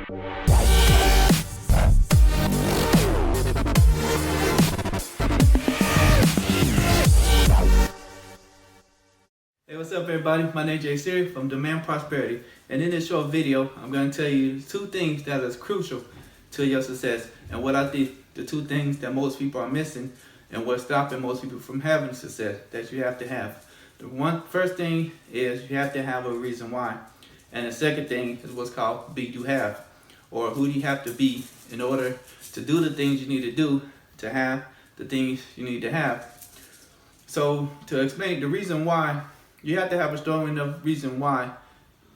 Hey, what's up everybody? My name is Jay Siri from Demand Prosperity, and in this short video I'm going to tell you 2 things that is crucial to your success, and what I think the 2 things that most people are missing and what's stopping most people from having success that you have to have. The first thing is you have to have a reason why, and the second thing is what's called bedohave, or who do you have to be in order to do the things you need to do to have the things you need to have. So to explain the reason why, you have to have a strong enough reason why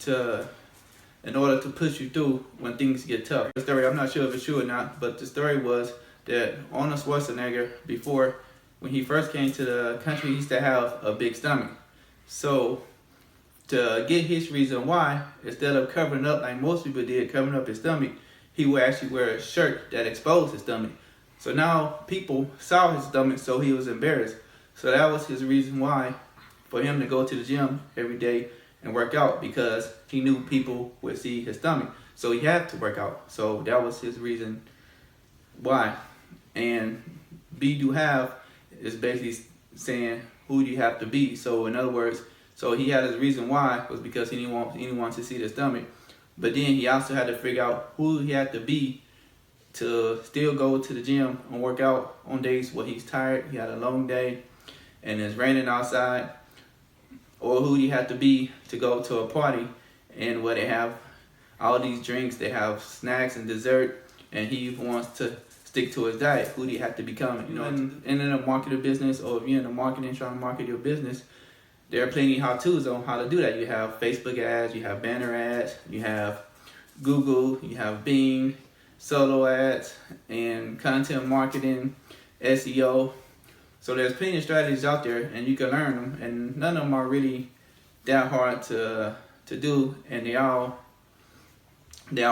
in order to push you through when things get tough. The story, I'm not sure if it's true or not, but the story was that Arnold Schwarzenegger, before, when he first came to the country, he used to have a big stomach. So to get his reason why, instead of covering up like most people did, covering up his stomach, he would actually wear a shirt that exposed his stomach. So now people saw his stomach, so he was embarrassed. So that was his reason why for him to go to the gym every day and work out, because he knew people would see his stomach. So he had to work out. So that was his reason why. And bedohave is basically saying who do you have to be. So in other words, so he had his reason why was because he didn't want anyone to see the stomach. But then he also had to figure out who he had to be to still go to the gym and work out on days where he's tired, he had a long day, and it's raining outside. Or who you have to be to go to a party and where they have all these drinks, they have snacks and dessert, and he wants to stick to his diet. Who do you have to become? You know, in a marketing business, or if you're in the marketing trying to market your business, there are plenty of how-tos on how to do that. You have Facebook ads, you have banner ads, you have Google, you have Bing, solo ads, and content marketing, SEO. So there's plenty of strategies out there, and you can learn them, and none of them are really that hard to do, and they all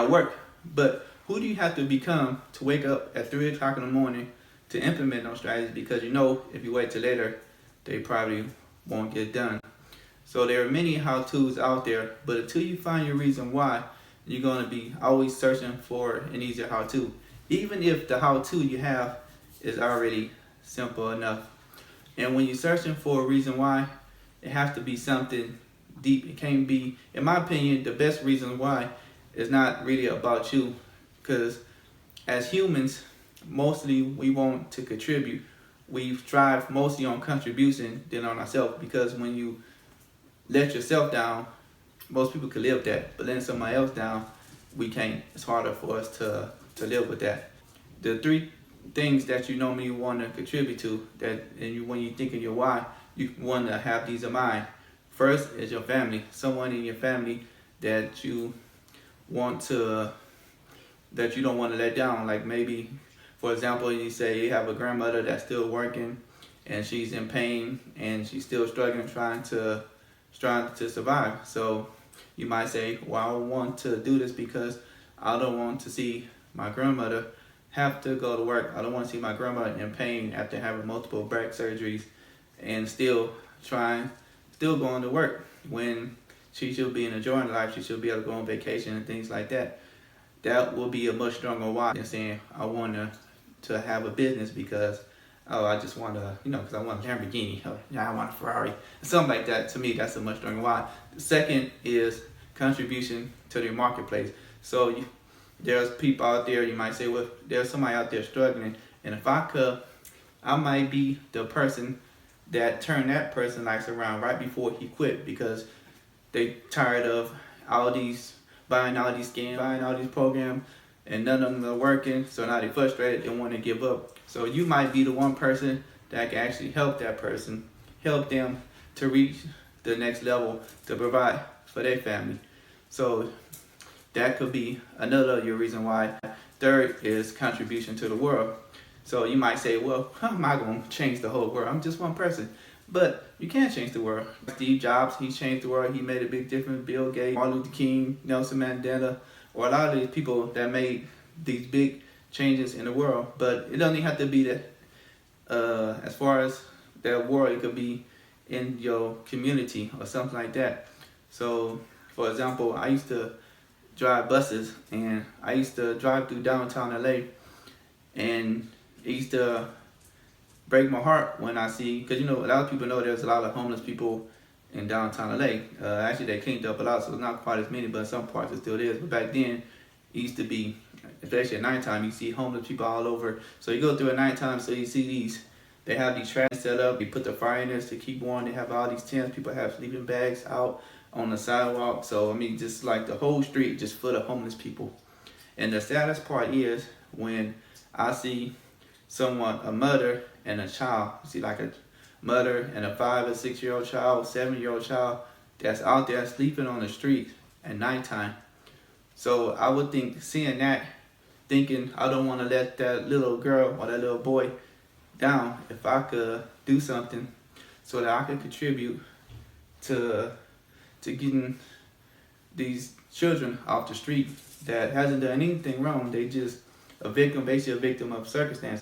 work. But who do you have to become to wake up at 3 o'clock in the morning to implement those strategies? Because you know if you wait till later, they probably won't get done. So there are many how-tos out there, but until you find your reason why, you're going to be always searching for an easier how-to, even if the how-to you have is already simple enough. And when you're searching for a reason why, it has to be something deep. It can't be, in my opinion, the best reason why is not really about you, because as humans, mostly we want to contribute. We thrive mostly on contribution than on ourselves, because when you let yourself down, most people can live that, but letting somebody else down, we can't. It's harder for us to live with that. The 3 things that you normally want to contribute to, when you think of your why, you want to have these in mind. First is your family, someone in your family that you don't want to let down. Like maybe, for example, you say you have a grandmother that's still working and she's in pain and she's still struggling, trying to survive. So you might say, well, I want to do this because I don't want to see my grandmother have to go to work. I don't want to see my grandma in pain after having multiple back surgeries and still going to work when she should be enjoying life. She should be able to go on vacation and things like that. That will be a much stronger why than saying I want to have a business because I just want to, because I want a Lamborghini, I want a Ferrari, something like that. To me, that's a much stronger why. The second is contribution to the marketplace. So there's people out there, you might say, well, there's somebody out there struggling, and if I could, I might be the person that turned that person's life around right before he quit, because they tired of buying all these scams, buying all these programs, and none of them are working, so now they're frustrated, they want to give up. So you might be the one person that can actually help that person, help them to reach the next level to provide for their family. So that could be another of your reason why. Third is contribution to the world. So you might say, well, how am I going to change the whole world? I'm just one person. But you can't change the world. Steve Jobs, he changed the world. He made a big difference. Bill Gates, Martin Luther King, Nelson Mandela, or a lot of these people that made these big changes in the world. But it doesn't have to be that. As far as that world, it could be in your community or something like that. So, for example, I used to drive buses, and I used to drive through downtown LA, and it used to break my heart when I see, because a lot of people know there's a lot of homeless people in downtown LA. Actually, they cleaned up a lot, so it's not quite as many, but in some parts it still is. But back then, it used to be, especially at nighttime, you see homeless people all over. So you go through at nighttime, so you see they have these trash set up, you put the fire in there to keep warm, they have all these tents, people have sleeping bags out on the sidewalk. So I mean, just like the whole street just full of homeless people. And the saddest part is when I see a mother and a child, you see like a mother and a 5 or 6 year old child, 7-year-old child that's out there sleeping on the street at nighttime. So I would think, seeing that, thinking I don't want to let that little girl or that little boy down. If I could do something so that I could contribute to getting these children off the street that hasn't done anything wrong, they just basically a victim of circumstance.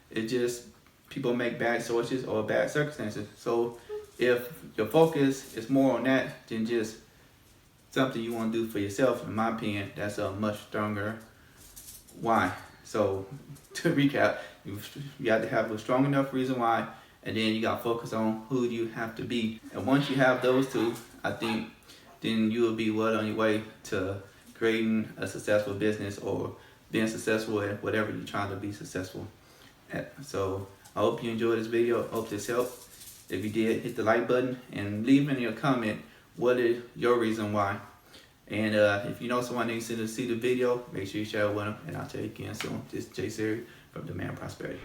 It just, people make bad choices or bad circumstances. So if your focus is more on that than just something you want to do for yourself, in my opinion, that's a much stronger why. So to recap, you have to have a strong enough reason why, and then you got to focus on who you have to be. And once you have those two, I think then you will be well on your way to creating a successful business or being successful at whatever you're trying to be successful at. So I hope you enjoyed this video. Hope this helped. If you did, hit the like button and leave in your comment what is your reason why. And if you know someone needs to see the video, make sure you share it with them. And I'll tell you again soon. This is Jay Siri from Demand Prosperity.